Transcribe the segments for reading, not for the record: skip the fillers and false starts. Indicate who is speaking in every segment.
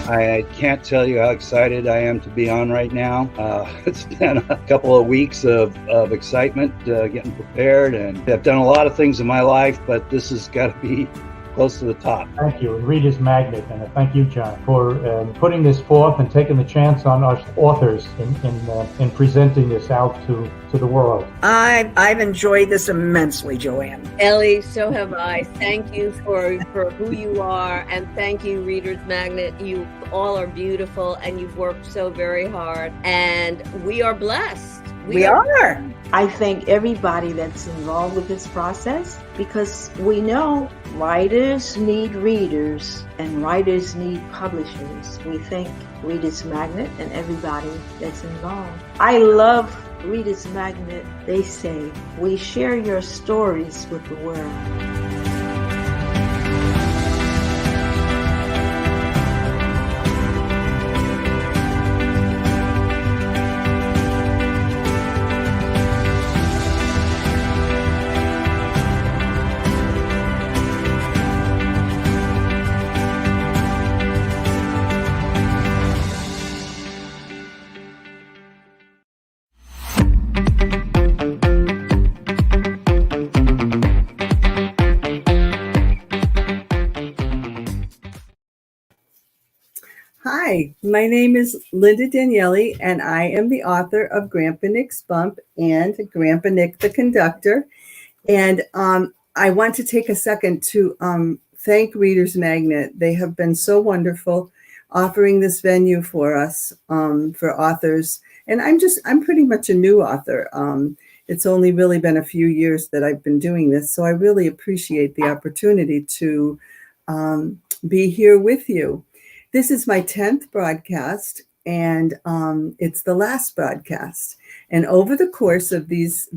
Speaker 1: I can't tell you how excited I am to be on right now. It's been a couple of weeks of excitement, getting prepared, and I've done a lot of things in my life, but this has got to be close to the top.
Speaker 2: Thank you, and Reader's Magnet, and thank you, John, for putting this forth and taking the chance on us authors in presenting this out to the world.
Speaker 3: I've enjoyed this immensely, Joanne.
Speaker 4: Ellie, so have I. Thank you for who you are, and thank you, Reader's Magnet. You all are beautiful, and you've worked so very hard, and we are blessed.
Speaker 3: We are.
Speaker 5: I thank everybody that's involved with this process, because we know writers need readers and writers need publishers. We thank Reader's Magnet and everybody that's involved. I love Reader's Magnet. They say, we share your stories with the world.
Speaker 6: Hi, my name is LYNDA DANIELE, and I am the author of Grandpa Nick's Bump and Grandpa Nick the Conductor. And I want to take a second to thank Reader's Magnet. They have been so wonderful offering this venue for us, for authors. And I'm pretty much a new author. It's only really been a few years that I've been doing this. So I really appreciate the opportunity to be here with you. This is my 10th broadcast, and it's the last broadcast. And over the course of these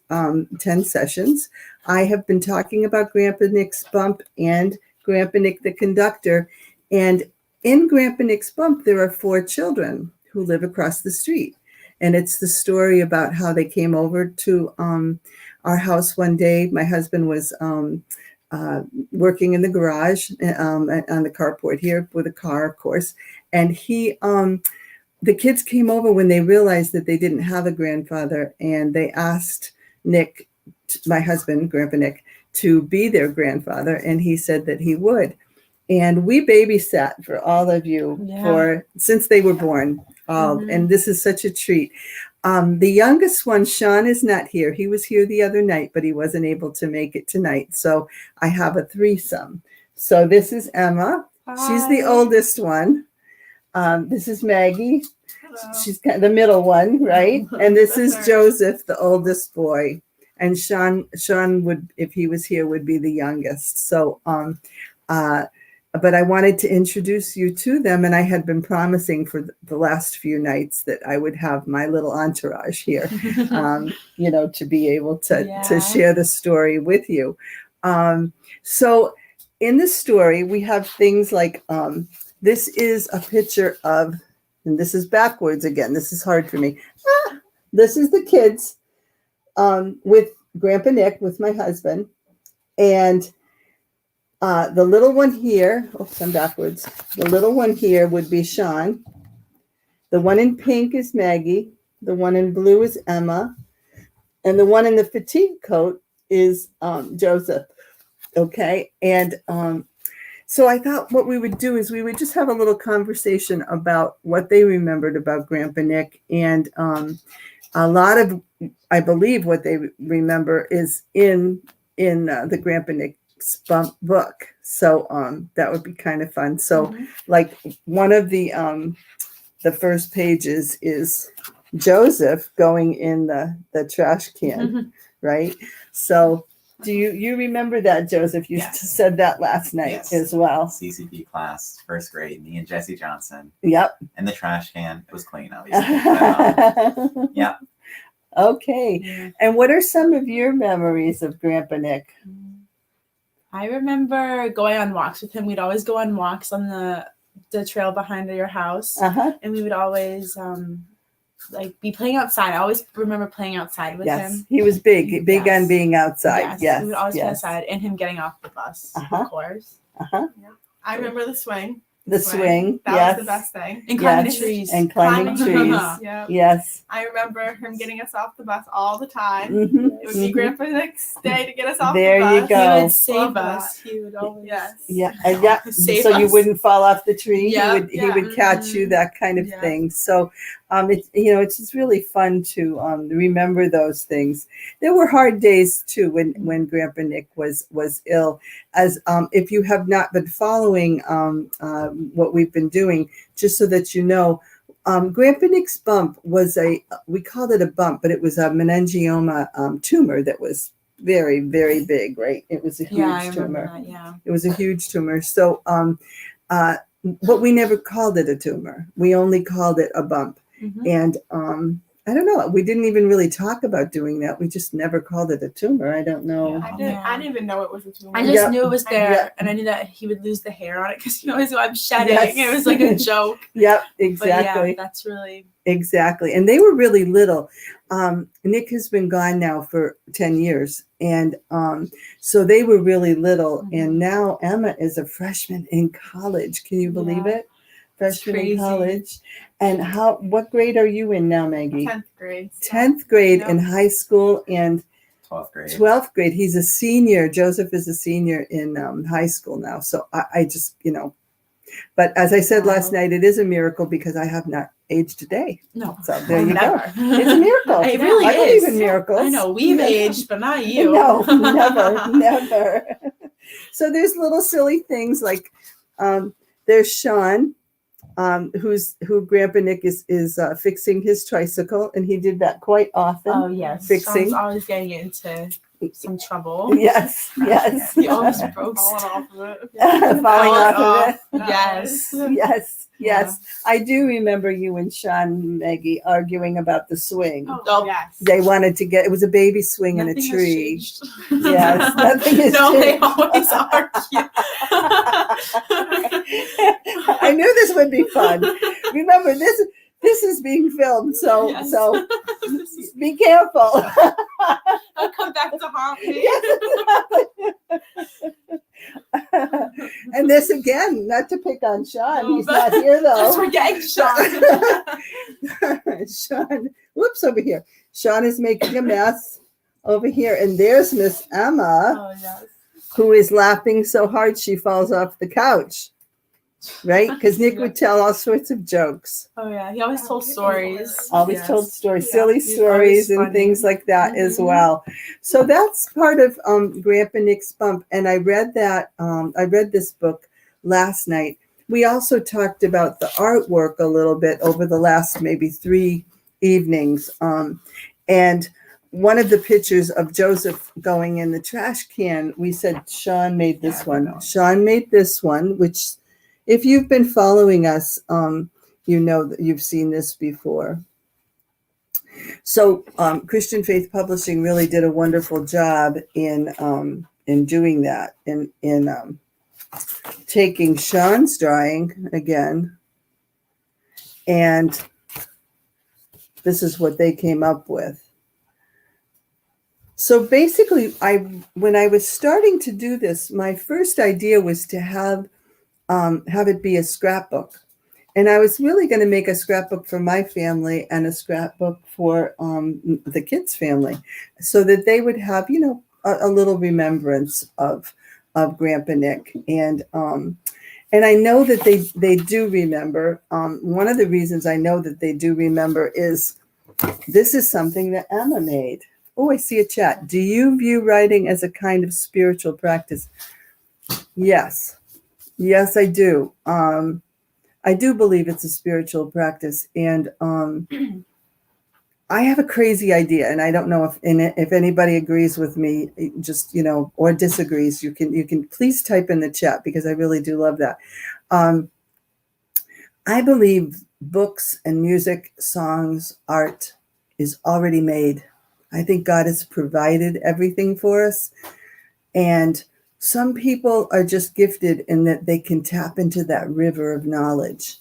Speaker 6: 10 sessions, I have been talking about Grandpa Nick's Bump and Grandpa Nick the Conductor. And in Grandpa Nick's Bump, there are 4 children who live across the street. And it's the story about how they came over to our house one day. My husband was working in the garage on the carport here with a car, of course. And the kids came over when they realized that they didn't have a grandfather, and they asked Nick, my husband, Grandpa Nick, to be their grandfather, and he said that he would. And we babysat for all of you since they were born. And this is such a treat. The youngest one, Sean, is not here. He was here the other night, but he wasn't able to make it tonight. So I have a threesome. So this is Emma. Hi. She's the oldest one. This is Maggie. Hello. She's kind of the middle one, right? And this is Joseph, the oldest boy. And Sean would, if he was here, would be the youngest. So, but I wanted to introduce you to them, and I had been promising for the last few nights that I would have my little entourage here, to be able to share the story with you. So in the story, we have things like, this is a picture of, and this is backwards again. This is hard for me. This is the kids with Grandpa Nick, with my husband, and the little one here, I'm backwards. The little one here would be Sean. The one in pink is Maggie. The one in blue is Emma. And the one in the fatigue coat is Joseph. Okay. And so I thought what we would do is we would just have a little conversation about what they remembered about Grandpa Nick. And a lot of, I believe, what they remember is in the Grandpa Nick Bump book. So that would be kind of fun. So like one of the first pages is Joseph going in the trash can, right? So do you remember that, Joseph? You said that last night as well.
Speaker 7: CCP class, first grade, me and Jesse Johnson.
Speaker 6: Yep.
Speaker 7: And the trash can. It was clean, obviously. Yeah.
Speaker 6: Okay. Yeah. And what are some of your memories of Grandpa Nick?
Speaker 8: I remember going on walks with him. We'd always go on walks on the trail behind your house. And we would always like be playing outside. I always remember playing outside with him.
Speaker 6: He was big
Speaker 8: Yes.
Speaker 6: on being outside. Yes,
Speaker 8: we would always play outside, and him getting off the bus, of course.
Speaker 9: I remember the swing.
Speaker 6: The swing.
Speaker 9: That was the best thing.
Speaker 8: And climbing trees.
Speaker 6: And climbing trees. Yes.
Speaker 9: I remember him getting us off the bus all the time.
Speaker 6: Mm-hmm.
Speaker 9: It would be Grandpa Nick's day to get us off
Speaker 6: there
Speaker 9: the bus.
Speaker 6: You go.
Speaker 8: He would save us. He would always save
Speaker 6: so
Speaker 8: us.
Speaker 6: you wouldn't fall off the tree.
Speaker 8: Yep.
Speaker 6: He would catch you, that kind of thing. So it's just really fun to remember those things. There were hard days too when Grandpa Nick was ill. As if you have not been following what we've been doing, just so that you know, Grandpa Nick's bump was we called it a bump, but it was a meningioma tumor that was very, very big, right? It was a huge tumor. It was a huge tumor. So, but we never called it a tumor. We only called it a bump. Mm-hmm. And I don't know. We didn't even really talk about doing that. We just never called it a tumor. I don't know.
Speaker 9: I didn't even know it was a tumor.
Speaker 8: I just knew it was there, and I knew that he would lose the hair on it because he always go, I'm shedding. Yes. It was like a joke.
Speaker 6: Yep, exactly.
Speaker 8: But that's really...
Speaker 6: Exactly. And they were really little. Nick has been gone now for 10 years. And so they were really little. Mm-hmm. And now Emma is a freshman in college. Can you believe it? Freshman in college. And what grade are you in now, Maggie?
Speaker 9: 10th grade.
Speaker 6: 10th grade in high school and
Speaker 7: 12th grade.
Speaker 6: 12th grade. He's a senior. Joseph is a senior in high school now. So I just, but as I said last night, it is a miracle because I have not aged a day.
Speaker 8: No.
Speaker 6: So there you go. It's a miracle.
Speaker 8: It really
Speaker 6: I
Speaker 8: is.
Speaker 6: believe in miracles.
Speaker 8: I know. We've aged, but not you.
Speaker 6: No, never. So there's little silly things like there's Sean, who Grandpa Nick is fixing his tricycle, and he did that quite often.
Speaker 8: Oh yes,
Speaker 6: fixing.
Speaker 8: Sean's always getting into some trouble.
Speaker 6: Yes.
Speaker 8: He always broke
Speaker 9: falling off of it.
Speaker 6: Falling off of it.
Speaker 8: Yes.
Speaker 6: Yes. I do remember you and Sean, Maggie, arguing about the swing.
Speaker 9: Oh, yes.
Speaker 6: They wanted to get, it was a baby swing in a tree. Yes, nothing has
Speaker 8: No,
Speaker 6: changed.
Speaker 8: they always argue.
Speaker 6: I knew this would be fun. Remember, this is being filmed, so be careful.
Speaker 8: I'll come back to haunt me.
Speaker 6: And this again, not to pick on Sean,
Speaker 8: No,
Speaker 6: he's not here though.
Speaker 8: Just forgetting Sean.
Speaker 6: Sean, whoops, over here. Sean is making a mess over here, and there's Miss Emma, who is laughing so hard she falls off the couch. Right? Because Nick would tell all sorts of jokes.
Speaker 8: Oh, yeah. He always told stories.
Speaker 6: Always told stories, silly stories and things like that as well. So that's part of Grandpa Nick's Bump. And I read that, I read this book last night. We also talked about the artwork a little bit over the last maybe 3 evenings. And one of the pictures of Joseph going in the trash can, we said Sean made this one. Sean made this one, which... if you've been following us, you know that you've seen this before. So Christian Faith Publishing really did a wonderful job in doing that, in taking Sean's drawing again, and this is what they came up with. So basically, when I was starting to do this, my first idea was to have it be a scrapbook. And I was really going to make a scrapbook for my family and a scrapbook for the kids' family, so that they would have, a little remembrance of Grandpa Nick. And I know that they do remember. One of the reasons I know that they do remember is this is something that Emma made. Oh, I see a chat. Do you view writing as a kind of spiritual practice? Yes. Yes, I do. I do believe it's a spiritual practice, and I have a crazy idea, and I don't know if anybody agrees with me, just or disagrees. You can please type in the chat, because I really do love that. I believe books and music, songs, art is already made. I think God has provided everything for us, and some people are just gifted in that they can tap into that river of knowledge.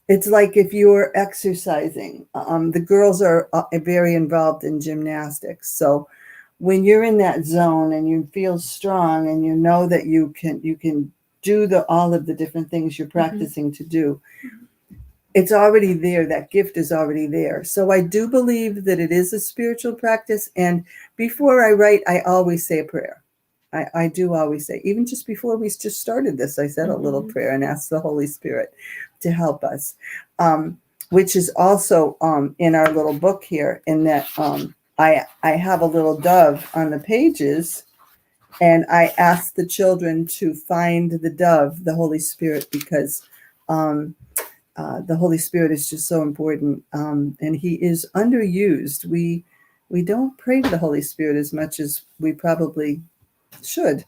Speaker 6: It's like if you're exercising. The girls are very involved in gymnastics. So when you're in that zone and you feel strong and you know that you can do all of the different things you're practicing to do, it's already there. That gift is already there. So I do believe that it is a spiritual practice. And before I write, I always say a prayer. I do always say, even just before we just started this, I said a little prayer and asked the Holy Spirit to help us, which is also in our little book here, in that I have a little dove on the pages, and I asked the children to find the dove, the Holy Spirit, because the Holy Spirit is just so important, and he is underused. We don't pray to the Holy Spirit as much as we probably should,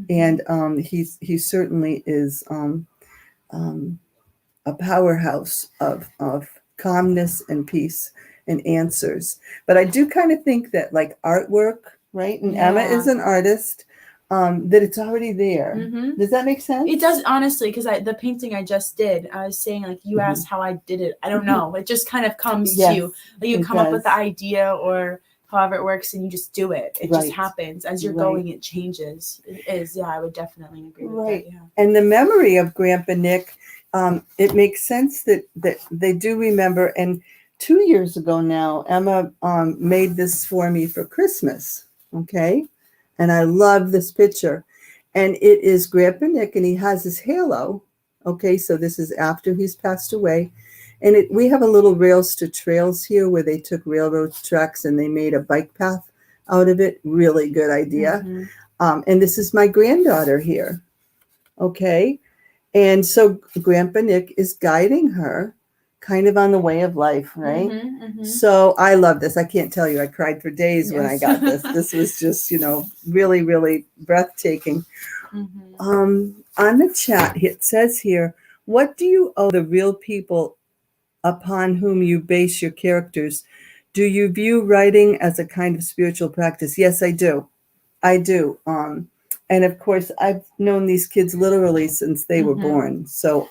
Speaker 6: and he certainly is a powerhouse of calmness and peace and answers. But I do kind of think that, like artwork, right? And Emma is an artist. That it's already there. Does that make sense?
Speaker 8: It does, honestly, because the painting I just did, I was saying, like, you asked how I did it. I don't know. It just kind of comes to you. Like, you come up with the idea or however it works, and you just do it. It just happens. As you're going, it changes. It is. Yeah, I would definitely agree with that. Yeah.
Speaker 6: And the memory of Grandpa Nick, it makes sense that they do remember. And 2 years ago now, Emma made this for me for Christmas. Okay. And I love this picture. And it is Grandpa Nick, and he has his halo. Okay, so this is after he's passed away. And we have a little rails to trails here where they took railroad tracks and they made a bike path out of it. Really good idea. And this is my granddaughter here. Okay. And so Grandpa Nick is guiding her kind of on the way of life, right? So I love this. I can't tell you. I cried for days when I got this. This was just, really, really breathtaking. On the chat, it says here, what do you owe the real people upon whom you base your characters? Do you view writing as a kind of spiritual practice? Yes, I do. I do. And of course, I've known these kids literally since they were born. So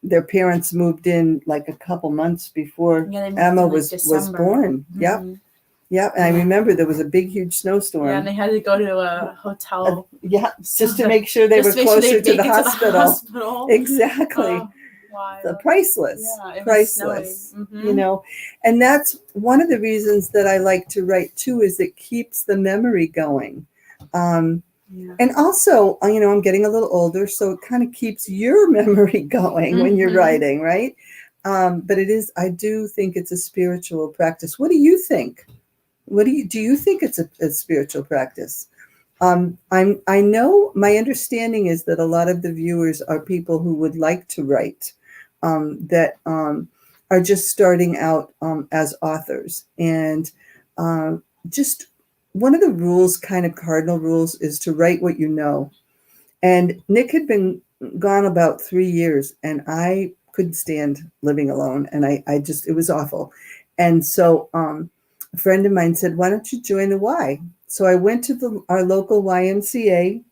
Speaker 6: their parents moved in like a couple months before Emma was born. Yep. And I remember there was a big, huge snowstorm.
Speaker 8: Yeah, and they had to go to a hotel.
Speaker 6: Just to make sure they were closer to the hospital. Exactly. The priceless, priceless, and that's one of the reasons that I like to write too, is it keeps the memory going. And also, I'm getting a little older, so it kind of keeps your memory going when you're writing, right? But I do think it's a spiritual practice. What do you think? Do you think it's a spiritual practice? I know my understanding is that a lot of the viewers are people who would like to write, that are just starting out as authors. And just one of the rules, kind of cardinal rules, is to write what you know. And Nick had been gone about 3 years, and I couldn't stand living alone. And it was awful. And so a friend of mine said, why don't you join the Y? So I went to our local YMCA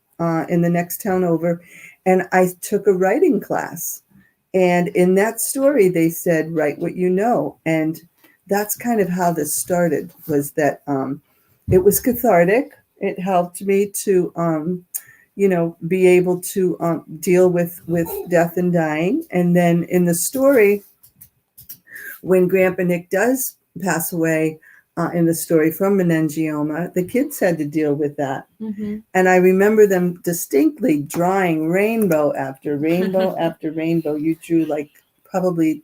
Speaker 6: in the next town over, and I took a writing class. And in that story, they said, write what you know. And that's kind of how this started, was that it was cathartic. It helped me to, be able to deal with death and dying. And then in the story, when Grandpa Nick does pass away in the story from meningioma, the kids had to deal with that. And I remember them distinctly drawing rainbow after rainbow after rainbow. You drew like probably,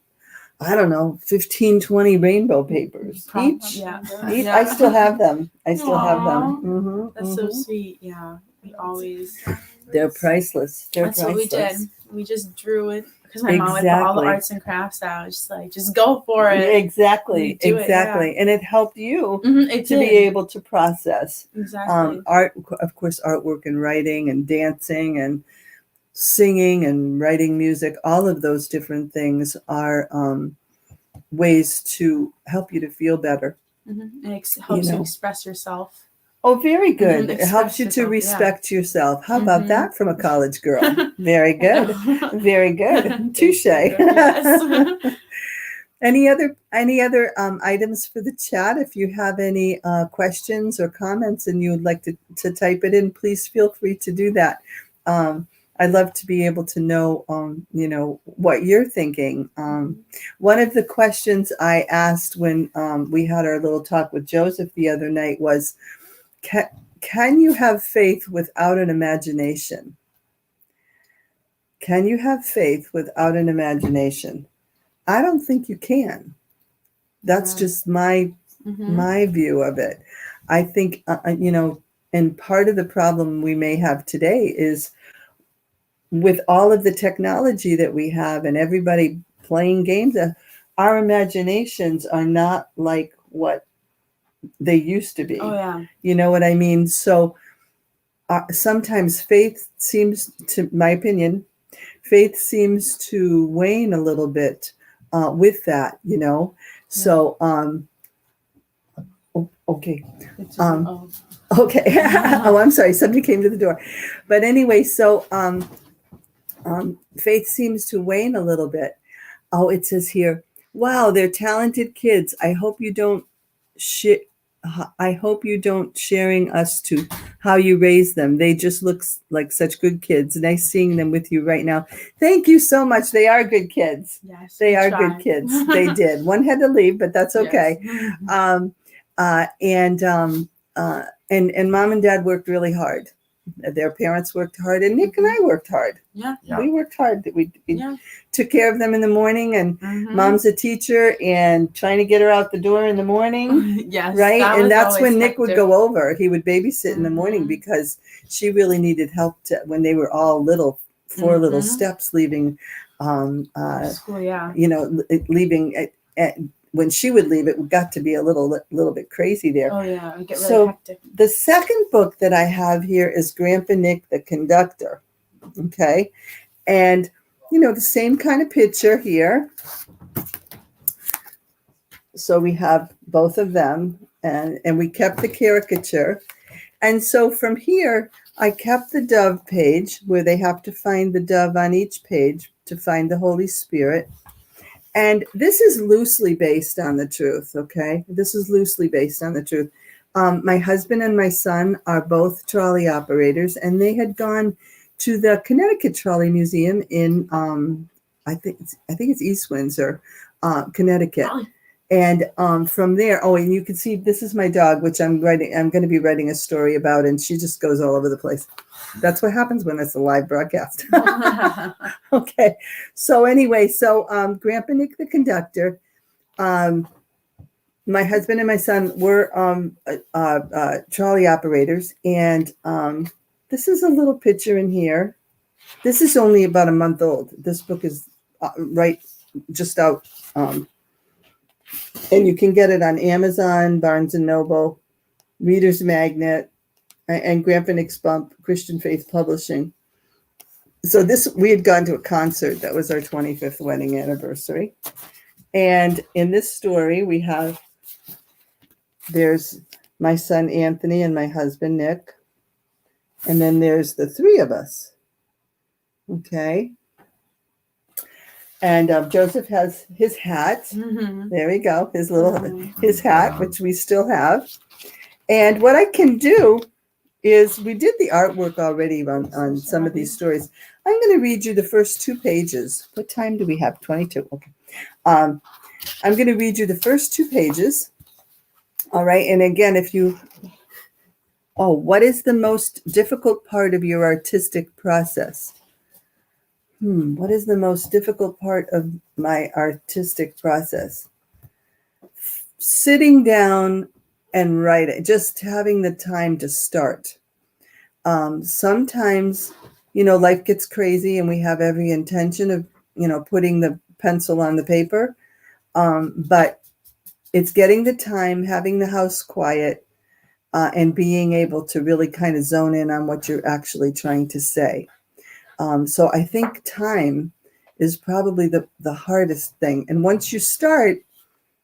Speaker 6: I don't know, 15, 20 rainbow papers each. I still have them. Have them.
Speaker 8: That's so sweet. Yeah. We always.
Speaker 6: They're priceless.
Speaker 8: That's what we did. We just drew it. Because my mom would put all the arts and crafts out. Just like, just go for it.
Speaker 6: Exactly. And it helped you to be able to process. Art, of course, artwork and writing and dancing and singing and writing music. All of those different things are ways to help you to feel better.
Speaker 8: And it helps you express yourself.
Speaker 6: Oh, very good. It helps
Speaker 8: Express
Speaker 6: you to
Speaker 8: yourself, yeah.
Speaker 6: respect yourself. How about
Speaker 8: Mhm.
Speaker 6: that from a college girl? Very good. Very good. Touche.
Speaker 8: Yes.
Speaker 6: Any other items for the chat? If you have any questions or comments and you would like to type it in, please feel free to do that. I'd love to be able to know, what you're thinking. One of the questions I asked when we had our little talk with Joseph the other night was, can you have faith without an imagination? Can you have faith without an imagination? I don't think you can. That's just my view of it. I think, and part of the problem we may have today is with all of the technology that we have and everybody playing games, our imaginations are not like what they used to be.
Speaker 8: Oh, yeah.
Speaker 6: You know what I mean? So sometimes faith seems, to my opinion, faith seems to wane a little bit with that, So, okay. Okay. Oh, I'm sorry. Somebody came to the door. But anyway, so faith seems to wane a little bit. Oh, it says here, wow, they're talented kids. I hope you don't sharing us to how you raise them. They just look like such good kids. Nice seeing them with you right now. Thank you so much. They are good kids.
Speaker 8: Yes,
Speaker 6: they are good kids. They did. One had to leave, but that's okay.
Speaker 8: Yes.
Speaker 6: And mom and dad worked really hard. Their parents worked hard, and Nick and I worked hard.
Speaker 8: Yeah.
Speaker 6: We worked hard. We took care of them in the morning, and mom's a teacher, and trying to get her out the door in the morning.
Speaker 8: Yes.
Speaker 6: Right. And that's when Nick
Speaker 8: hectic.
Speaker 6: would go over. He would babysit in the morning because she really needed help when they were all little, 4 little steps leaving,
Speaker 8: school. Yeah.
Speaker 6: Leaving when she would leave, it got to be a little bit crazy there.
Speaker 8: Oh yeah, it get really hectic.
Speaker 6: The second book that I have here is Grandpa Nick the Conductor. Okay. And, the same kind of picture here. So we have both of them, and we kept the caricature. And so from here, I kept the dove page where they have to find the dove on each page to find the Holy Spirit. And this is loosely based on the truth, okay? This is loosely based on the truth. My husband and my son are both trolley operators, and they had gone to the Connecticut Trolley Museum in, I think it's East Windsor, Connecticut. And from there, and you can see this is my dog, which I'm going to be writing a story about, and she just goes all over the place. That's what happens when it's a live broadcast. Okay. So anyway, Grandpa Nick the Conductor, my husband and my son were trolley operators, and this is a little picture in here. This is only about a month old. This book is just out. And you can get it on Amazon, Barnes & Noble, Reader's Magnet, and Grandpa Nick's Bump, Christian Faith Publishing. So we had gone to a concert. That was our 25th wedding anniversary. And in this story, there's my son, Anthony, and my husband, Nick. And then there's the 3 of us. Okay. And Joseph has his hat. There we go. His hat, which we still have. And what I can do is, we did the artwork already on some of these stories. I'm going to read you the first 2 pages. What time do we have? 22. Okay. I'm going to read you the first 2 pages. All right. And again, what is the most difficult part of your artistic process? What is the most difficult part of my artistic process? Sitting down and writing, just having the time to start. Sometimes, life gets crazy and we have every intention of, putting the pencil on the paper. But it's getting the time, having the house quiet, and being able to really kind of zone in on what you're actually trying to say. So I think time is probably the hardest thing. And once you start,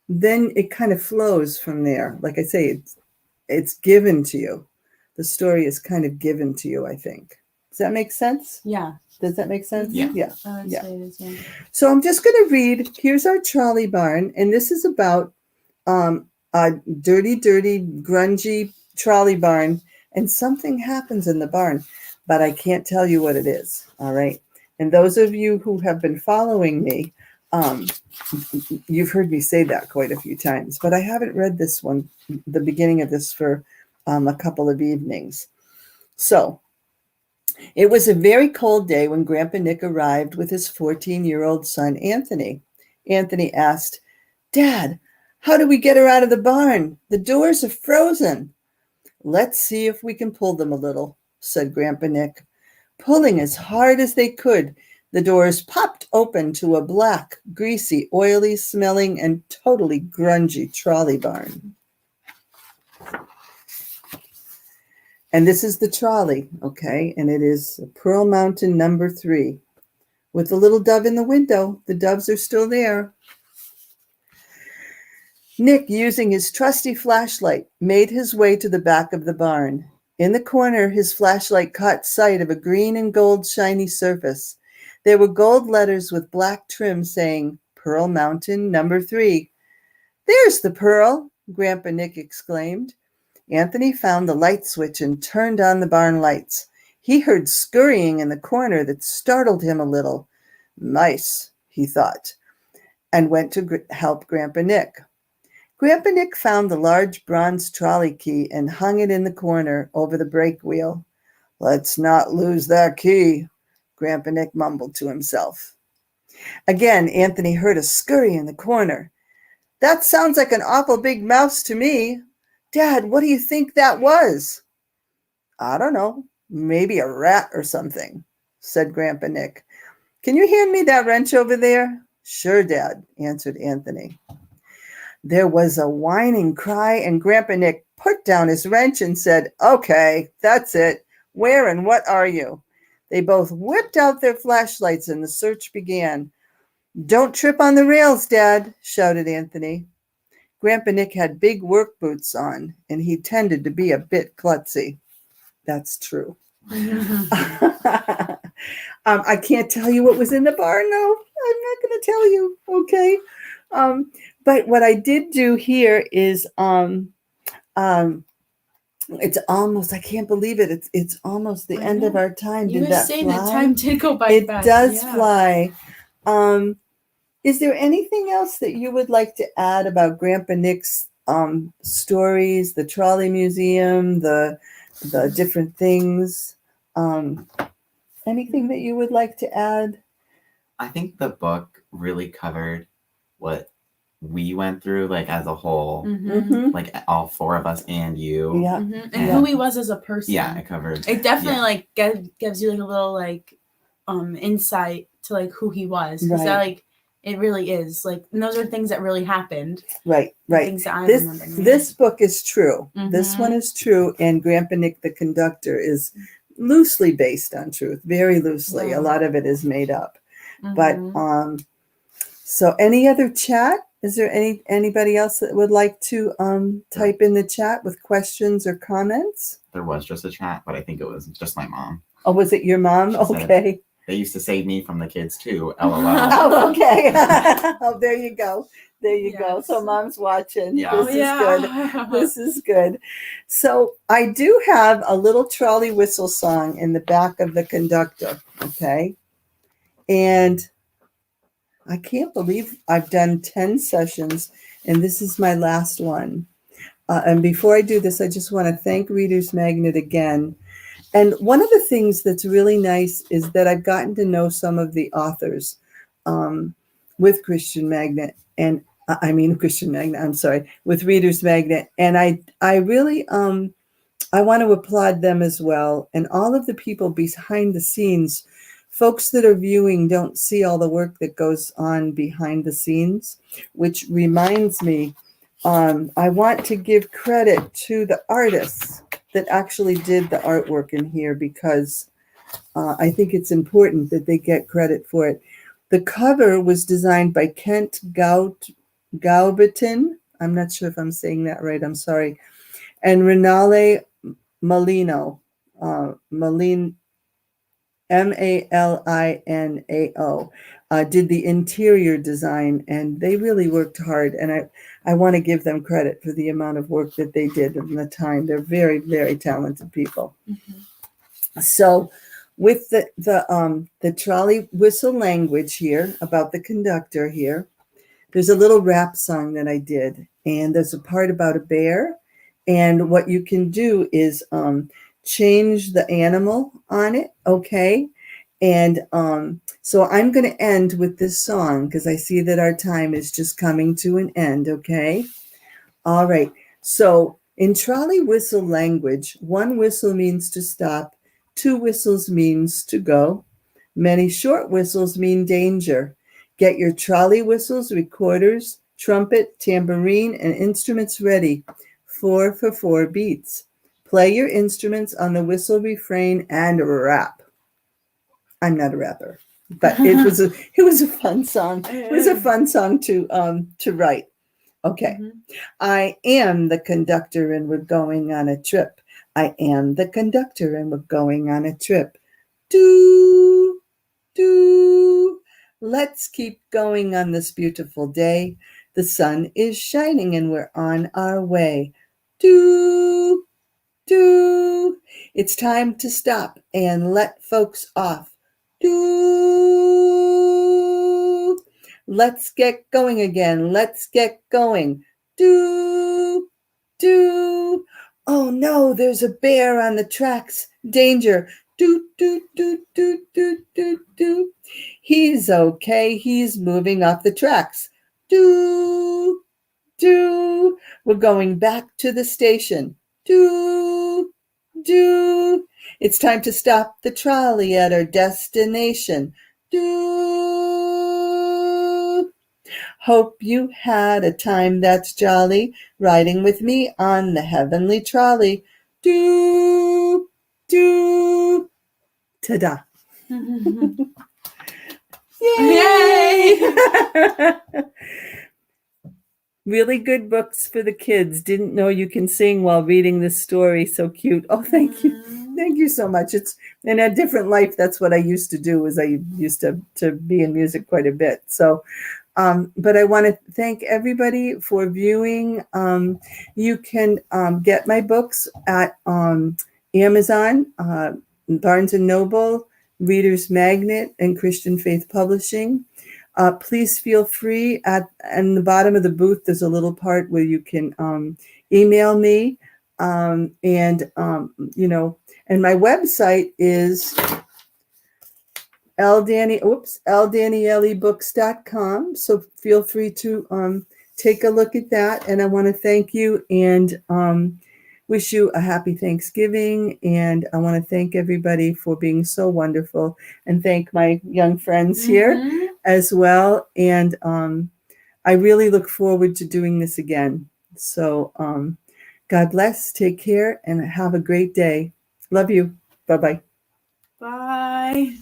Speaker 6: then it kind of flows from there. Like I say, it's given to you. the story is kind of given to you, I think. Does that make sense?
Speaker 8: Yeah.
Speaker 6: Does that make sense?
Speaker 7: Yeah.
Speaker 6: Yeah.
Speaker 8: I would
Speaker 6: Yeah.
Speaker 8: say it is, yeah.
Speaker 6: So I'm just going to read. Here's our trolley barn, and this is about a dirty, grungy trolley barn, and something happens in the barn, but I can't tell you what it is. All right. And those of you who have been following me, you've heard me say that quite a few times, but I haven't read this one, the beginning of this, for a couple of evenings. So it was a very cold day when Grandpa Nick arrived with his 14-year-old son, Anthony. Anthony asked, "Dad, how do we get her out of the barn? The doors are frozen." "Let's see if we can pull them a little," said Grandpa Nick. Pulling as hard as they could, the doors popped open to a black, greasy, oily smelling, and totally grungy trolley barn. And this is the trolley, okay? And it is Pearl Mountain number 3. With the little dove in the window, the doves are still there. Nick, using his trusty flashlight, made his way to the back of the barn. In the corner, his flashlight caught sight of a green and gold shiny surface. There were gold letters with black trim saying, Pearl Mountain number 3. "There's the Pearl," Grandpa Nick exclaimed. Anthony found the light switch and turned on the barn lights. He heard scurrying in the corner that startled him a little. Mice, he thought, and went to help Grandpa Nick. Grandpa Nick found the large bronze trolley key and hung it in the corner over the brake wheel. "Let's not lose that key," Grandpa Nick mumbled to himself. Again, Anthony heard a scurry in the corner. "That sounds like an awful big mouse to me. Dad, what do you think that was?" "I don't know. Maybe a rat or something," said Grandpa Nick. "Can you hand me that wrench over there?" "Sure, Dad," answered Anthony. There was a whining cry, and Grandpa Nick put down his wrench and said, "Okay, that's it. Where and what are you?" They both whipped out their flashlights, and the search began. "Don't trip on the rails, Dad," shouted Anthony. Grandpa Nick had big work boots on, and he tended to be a bit klutzy. That's true. I can't tell you what was in the barn, though. I'm not going to tell you, okay? But what I did do here is, it's almost, I can't believe it. It's almost the end of our time.
Speaker 8: You
Speaker 6: Did
Speaker 8: were
Speaker 6: that
Speaker 8: saying
Speaker 6: fly?
Speaker 8: that time did go by
Speaker 6: It
Speaker 8: fast.
Speaker 6: does
Speaker 8: Yeah.
Speaker 6: fly. Is there anything else that you would like to add about Grandpa Nick's stories, the trolley museum, the different things? Anything that you would like to add?
Speaker 7: I think the book really covered what we went through, like as a whole,
Speaker 6: Mm-hmm.
Speaker 7: like all 4 of us and you.
Speaker 6: Yeah.
Speaker 8: And
Speaker 7: Yeah.
Speaker 8: who he was as a person.
Speaker 7: Yeah, it covered.
Speaker 8: It definitely
Speaker 7: yeah.
Speaker 8: like gives you like a little like insight to like who he was, because that like it really is like, and those are things that really happened.
Speaker 6: Right.
Speaker 8: Things that I remember.
Speaker 6: This book is true. This one is true, and Grandpa Nick the Conductor is loosely based on truth, very loosely.
Speaker 8: Yeah.
Speaker 6: A lot of it is made up. But so any other chat? Is there anybody else that would like to type in the chat with questions or comments?
Speaker 7: There was just a chat, but I think it was just my mom.
Speaker 6: Oh, was it your mom?
Speaker 7: She said,
Speaker 6: Okay.
Speaker 7: "They used to save me from the kids too. LOL."
Speaker 6: Oh, okay. Oh, there you go. There you go. So mom's watching.
Speaker 7: Yeah.
Speaker 6: This is good. This is good. So I do have a little trolley whistle song in the back of the conductor. Okay. And I can't believe I've done 10 sessions, and this is my last one. And before I do this, I just want to thank Reader's Magnet again. And one of the things that's really nice is that I've gotten to know some of the authors with Christian Magnet, and with Reader's Magnet. And I really, I want to applaud them as well. And all of the people behind the scenes. Folks that are viewing don't see all the work that goes on behind the scenes, which reminds me, I want to give credit to the artists that actually did the artwork in here, because I think it's important that they get credit for it. The cover was designed by Kent Gaubetin. I'm not sure if I'm saying that right. I'm sorry. And Renale Malino, Malin, Malinao, did the interior design, and they really worked hard. And I want to give them credit for the amount of work that they did in the time. They're very, very talented people. So, with the trolley whistle language here about the conductor here, there's a little rap song that I did, and there's a part about a bear, and what you can do is change the animal on it, okay? And so I'm going to end with this song because I see that our time is just coming to an end, okay? All right. So in trolley whistle language, one whistle means to stop, two whistles means to go, many short whistles mean danger. Get your trolley whistles, recorders, trumpet, tambourine, and instruments ready. 4 for 4 beats. Play your instruments on the whistle refrain and rap. I'm not a rapper, but it was a fun song. It was a fun song to write. Okay. I am the conductor and we're going on a trip. I am the conductor and we're going on a trip. Do, do. Let's keep going on this beautiful day. The sun is shining and we're on our way. Do, do. It's time to stop and let folks off. Do. Let's get going again. Let's get going. Do, do. Oh no, there's a bear on the tracks. Danger. Do, do, do, do, do, do, do. He's okay. He's moving off the tracks. Do, do. We're going back to the station. Do, do. It's time to stop the trolley at our destination. Do. Hope you had a time that's jolly, riding with me on the heavenly trolley. Do, do. Ta-da. Yay! Really good books for the kids. Didn't know you can sing while reading this story. So cute. Oh, thank you. Thank you so much. It's in a different life. That's what I used to do, was I used to be in music quite a bit. So, but I want to thank everybody for viewing. You can get my books at Amazon, Barnes & Noble, Reader's Magnet, and Christian Faith Publishing. Please feel free. In the bottom of the booth, there's a little part where you can email me. And my website is ldanielebooks.com. So feel free to take a look at that. And I want to thank you and wish you a happy Thanksgiving. And I want to thank everybody for being so wonderful, and thank my young friends here as well. And I really look forward to doing this again. So God bless, take care, and have a great day. Love you. Bye-bye.
Speaker 8: Bye.